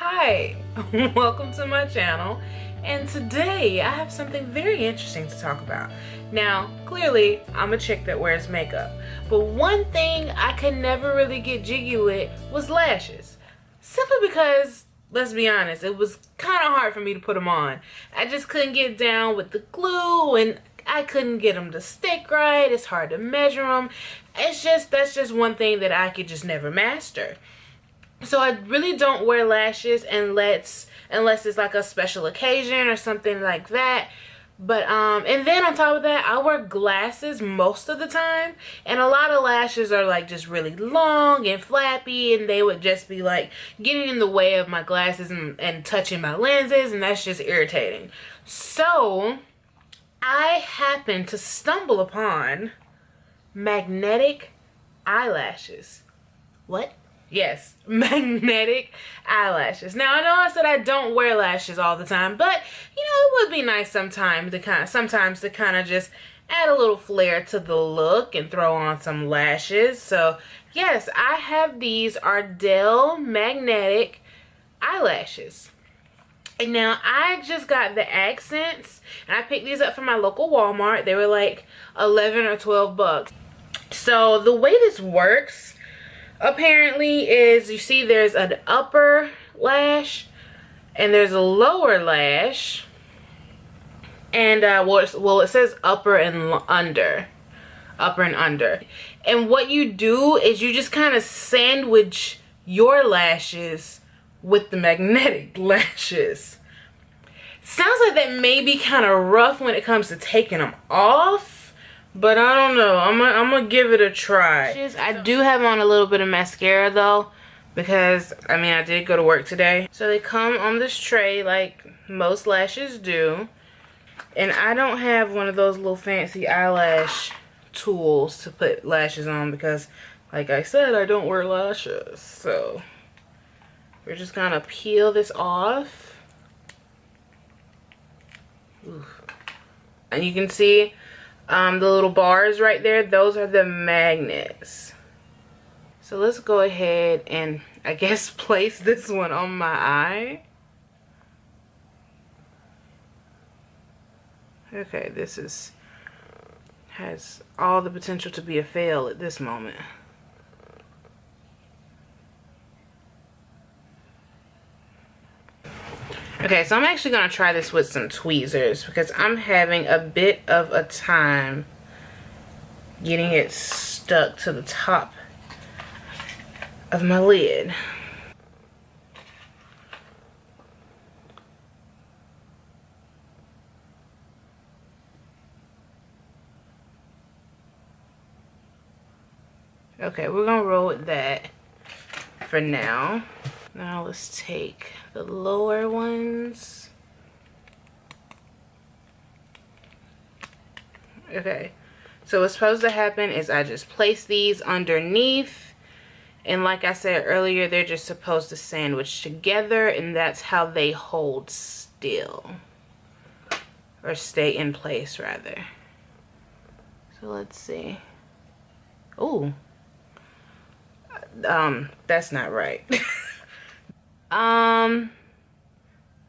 Hi, welcome to my channel, and today I have something very interesting to talk about. Now, clearly, I'm a chick that wears makeup, but one thing I could never really get jiggy with was lashes. Simply because, let's be honest, it was kind of hard for me to put them on. I just couldn't get down with the glue, and I couldn't get them to stick right. It's hard to measure them. That's just one thing that I could just never master. So I really don't wear lashes unless it's like a special occasion or something like that. But and then on top of that, I wear glasses most of the time, and a lot of lashes are like just really long and flappy, and they would just be like getting in the way of my glasses and touching my lenses, and that's just irritating. So I happened to stumble upon magnetic eyelashes. What? Yes, magnetic eyelashes. Now I know I said I don't wear lashes all the time, but you know it would be nice sometimes to kind of just add a little flair to the look and throw on some lashes. So yes, I have these Ardell magnetic eyelashes. And now I just got the accents, and I picked these up from my local Walmart. They were like 11 or 12 bucks. So the way this works apparently is, you see there's an upper lash and there's a lower lash, and well, it says upper and under, and what you do is you just kind of sandwich your lashes with the magnetic lashes. Sounds like that may be kind of rough when it comes to taking them off, but I don't know. I'm gonna give it a try. I do have on a little bit of mascara though, because I mean I did go to work today. So they come on this tray like most lashes do, and I don't have one of those little fancy eyelash tools to put lashes on because, like I said, I don't wear lashes. So we're just gonna peel this off. Ooh. And you can see the little bars right there, those are the magnets. So let's go ahead and I guess place this one on my eye. Okay, this has all the potential to be a fail at this moment. Okay, so I'm actually going to try this with some tweezers because I'm having a bit of a time getting it stuck to the top of my lid. Okay, we're going to roll with that for now. Now let's take the lower ones. Okay, so what's supposed to happen is I just place these underneath, and like I said earlier, they're just supposed to sandwich together, and that's how they hold still, or stay in place rather. So let's see. Ooh, that's not right.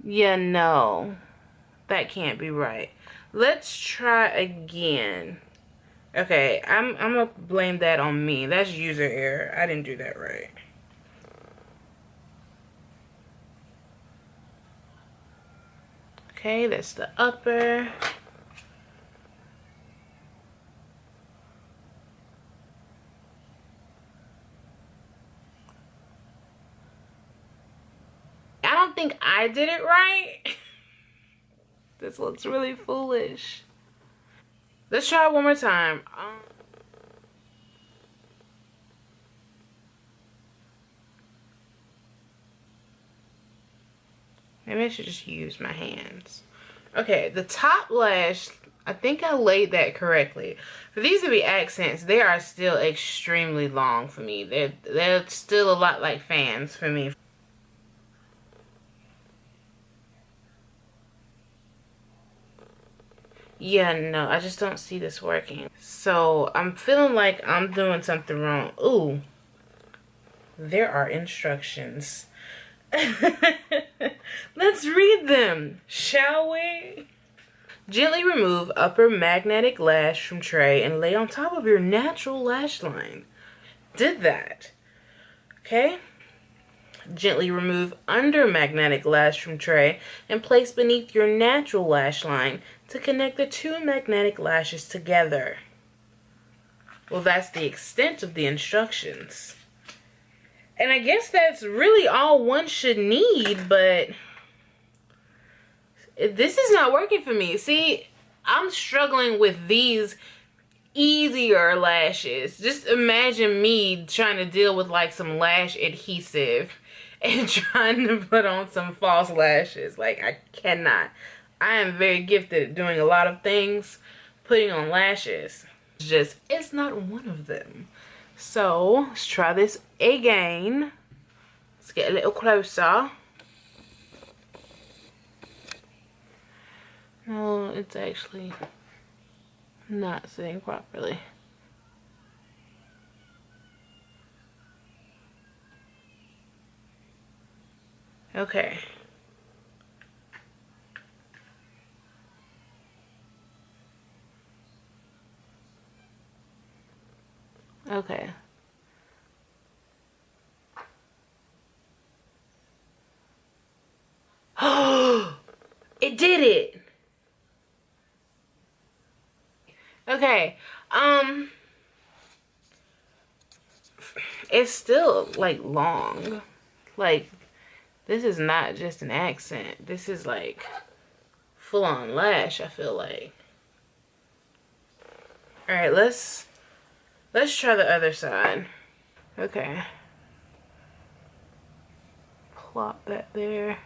Yeah, no, that can't be right. Let's try again. Okay, I'm gonna blame that on me. That's user error. I didn't do that right. Okay, that's the upper. I don't think I did it right. This looks really foolish. Let's try it one more time. Maybe I should just use my hands. Okay, the top lash, I think I laid that correctly. For these to be accents, they are still extremely long for me. They're still a lot like fans for me. Yeah, no, I just don't see this working. So I'm feeling like I'm doing something wrong. Ooh, there are instructions. Let's read them, shall we? Gently remove upper magnetic lash from tray and lay on top of your natural lash line. Did that. Okay. Gently remove under magnetic lash from tray and place beneath your natural lash line to connect the two magnetic lashes together. Well, that's the extent of the instructions. And I guess that's really all one should need, but this is not working for me. See, I'm struggling with these easier lashes. Just imagine me trying to deal with like some lash adhesive and trying to put on some false lashes. Like, I cannot. I am very gifted at doing a lot of things. Putting on lashes, it's not one of them. So let's try this again. Let's get a little closer. No, it's actually not sitting properly. Okay. Okay. Oh, it did it. Okay. It's still like long. Like, this is not just an accent. This is like full on lash, I feel like. All right, let's try the other side. Okay. Plop that there.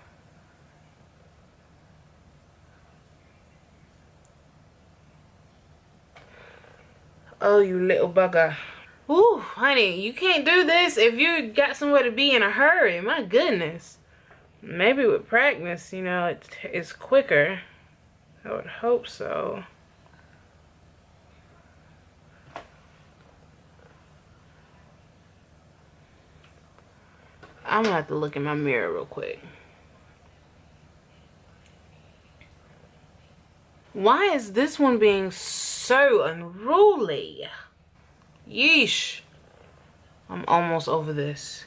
Oh, you little bugger. Ooh, honey, you can't do this if you got somewhere to be in a hurry. My goodness. Maybe with practice, you know, it's quicker. I would hope so. I'm gonna have to look in my mirror real quick. Why is this one being so unruly? Yeesh. I'm almost over this.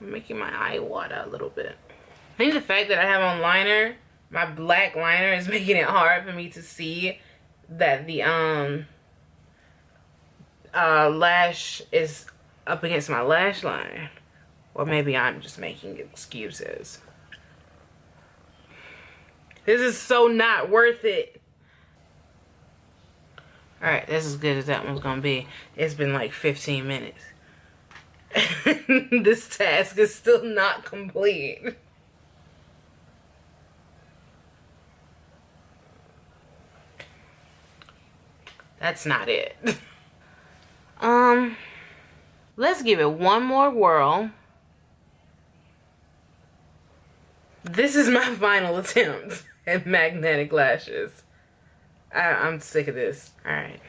I'm making my eye water a little bit. I think the fact that I have on liner, my black liner, is making it hard for me to see that the lash is up against my lash line. Or maybe I'm just making excuses. This is so not worth it. Alright, that's as good as that one's gonna be. It's been like 15 minutes. This task is still not complete. That's not it. Let's give it one more whirl. This is my final attempt at magnetic lashes. I'm sick of this. Alright.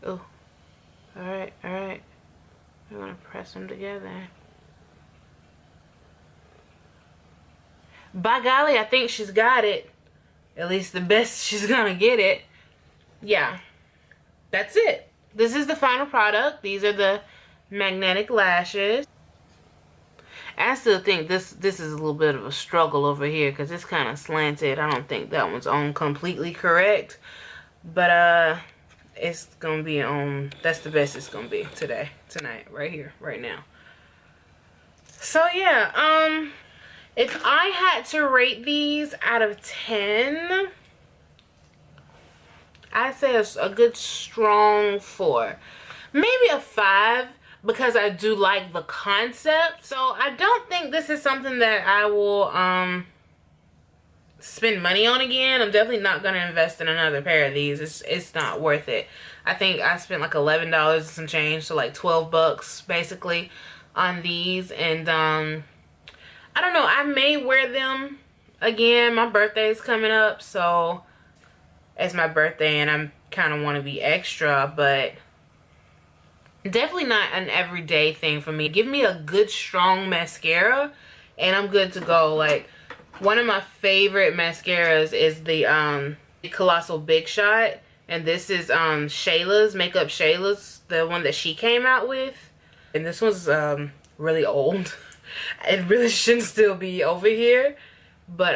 Oh. Alright, alright. I'm gonna press them together. By golly, I think she's got it. At least the best she's gonna get it. Yeah. That's it. This is the final product. These are the magnetic lashes. I still think this is a little bit of a struggle over here because it's kind of slanted. I don't think that one's on completely correct. But it's gonna be on, that's the best it's gonna be today, tonight, right here, right now. So yeah, if I had to rate these out of 10, I'd say a good strong 4. Maybe a 5 because I do like the concept. So I don't think this is something that I will spend money on again. I'm definitely not going to invest in another pair of these. It's not worth it. I think I spent like $11 and some change, so like 12 bucks basically on these. And I don't know, I may wear them again. My birthday is coming up, so it's my birthday and I'm kind of want to be extra, but definitely not an everyday thing for me. Give me a good strong mascara and I'm good to go. Like, one of my favorite mascaras is the Colossal Big Shot, and this is Shayla's, Makeup Shayla's, the one that she came out with. And this one's really old. It really shouldn't still be over here, but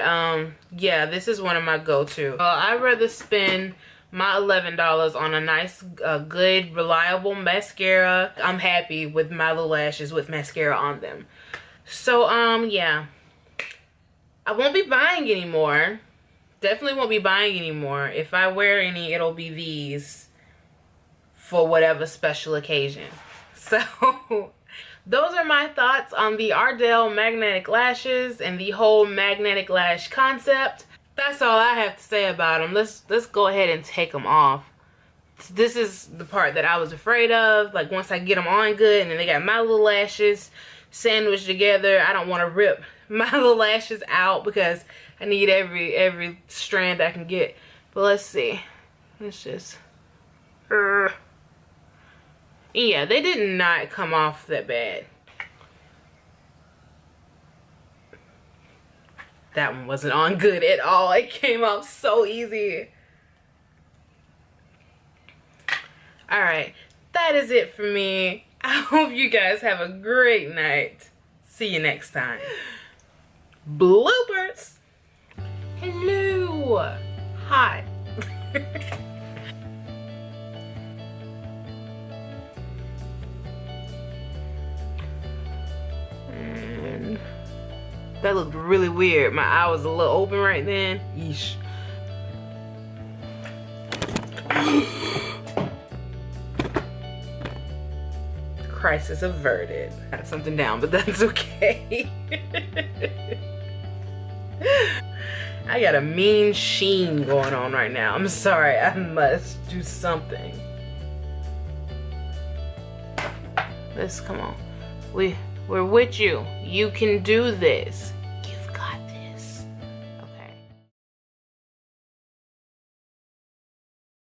yeah, this is one of my go-to. I'd rather spend my $11 on a nice, good, reliable mascara. I'm happy with my little lashes with mascara on them. So, yeah. I won't be buying anymore. Definitely won't be buying anymore. If I wear any, it'll be these for whatever special occasion. So, those are my thoughts on the Ardell magnetic lashes and the whole magnetic lash concept. That's all I have to say about them. Let's go ahead and take them off. This is the part that I was afraid of. Like, once I get them on good and then they got my little lashes sandwiched together, I don't want to rip my little lashes out because I need every strand I can get. But let's see. Let's just... yeah, they did not come off that bad. That one wasn't on good at all. It came off so easy. Alright, that is it for me. I hope you guys have a great night. See you next time. Bloopers. Hello. Hi. And that looked really weird. My eye was a little open right then. Yeesh. Crisis averted. Got something down, but that's okay. I got a mean sheen going on right now. I'm sorry, I must do something. Let's, come on. We're with you. You can do this.